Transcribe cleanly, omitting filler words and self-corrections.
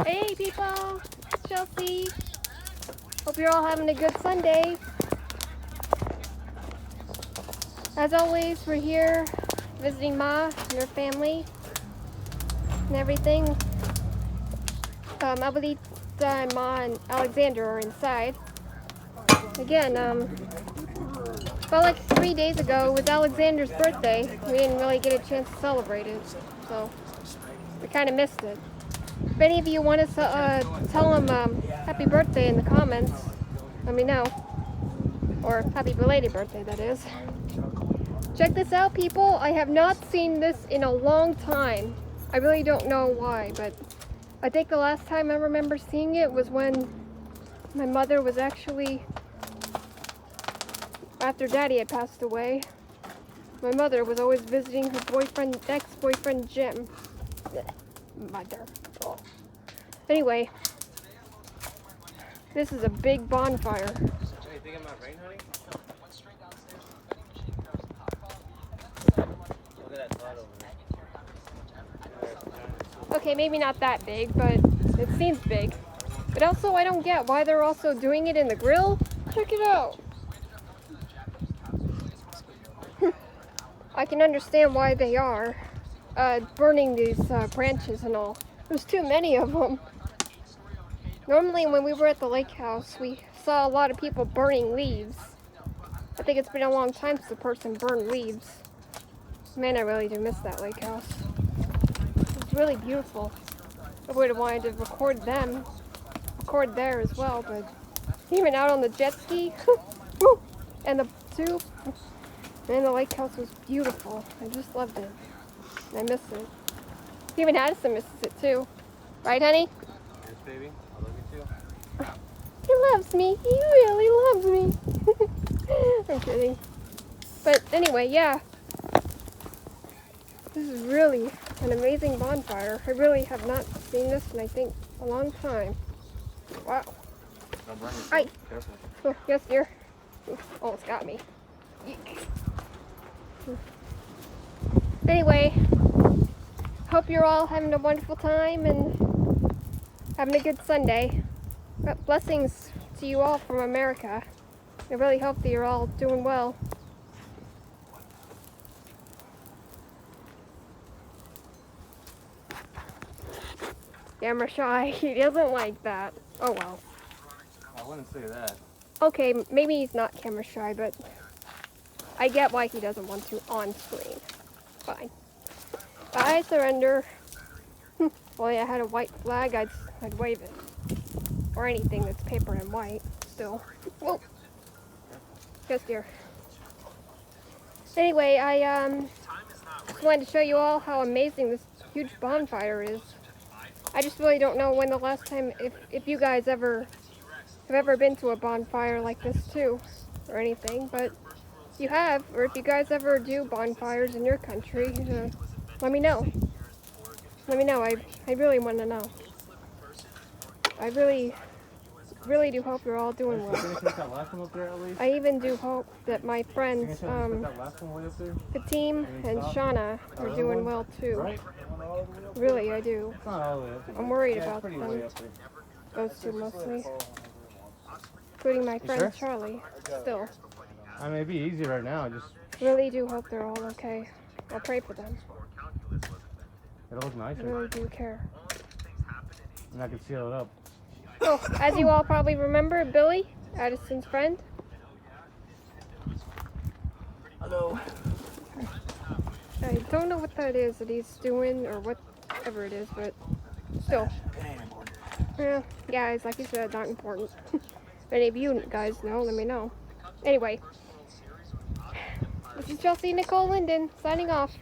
Hey people, it's Chelsea. Hope you're all having a good Sunday. As always, we're here visiting Ma and her family and everything. Abuelita and Ma and Alexander are inside. Again, about like 3 days ago was Alexander's birthday. We didn't really get a chance to celebrate it, so we kind of missed it. If any of you want to tell him happy birthday in the comments, let me know. Or happy belated birthday, that is. Check this out, people. I have not seen this in a long time. I really don't know why, but I think the last time I remember seeing it was when my mother was actually, after Daddy had passed away, my mother was always visiting her boyfriend, ex-boyfriend Jim. Mother. Oh. Anyway, this is a big bonfire. Hey, you think it might rain, honey? Look at that cloud over there. Okay, maybe not that big, but it seems big. But also, I don't get why they're also doing it in the grill. Check it out. I can understand why they are burning these branches and all. There's too many of them. Normally when we were at the lake house, we saw a lot of people burning leaves. I think it's been a long time since a person burned leaves. Man, I really do miss that lake house. It's really beautiful. I would have wanted to record there as well, but even out on the jet ski, and the tube, man, the lake house was beautiful. I just loved it. I miss it. Even Addison misses it too. Right, honey? Yes, baby. I love you too. He loves me. He really loves me. I'm kidding. But anyway, yeah. This is really an amazing bonfire. I really have not seen this in, I think, a long time. Wow. Don't burn yourself. Hi. Careful. Oh, yes, dear. Almost got me. Eek. Anyway, hope you're all having a wonderful time and having a good Sunday. Blessings to you all from America. I really hope that you're all doing well. Camera shy. He doesn't like that. Oh well. I wouldn't say that. Okay, maybe he's not camera shy, but I get why he doesn't want to on screen. Fine. I surrender. Well, yeah, I had a white flag, I'd wave it. Or anything that's papered in white, still. Whoa. Yes, dear. Anyway, I just wanted to show you all how amazing this huge bonfire is. I just really don't know when the last time, if you guys have ever been to a bonfire like this too, or anything, but if you have, or if you guys ever do bonfires in your country, let me know. Let me know. I really want to know. I really do hope you're all doing well. I even do hope that my friends, Fatim and Shauna, are doing well too. Really, I do. I'm worried about them. Those two mostly. Including my friend Charlie, still. I may be easy right now. Just really do hope they're all okay. I'll pray for them. it'll look nicer. I really do care. And I can seal it up. Oh, as you all probably remember, Billy, Addison's friend. Hello. I don't know what that is that he's doing, or whatever it is, but still. Yeah, guys, like you said, not important. If any of you guys know, let me know. Anyway, this is Chelsea Nicole Linden, signing off.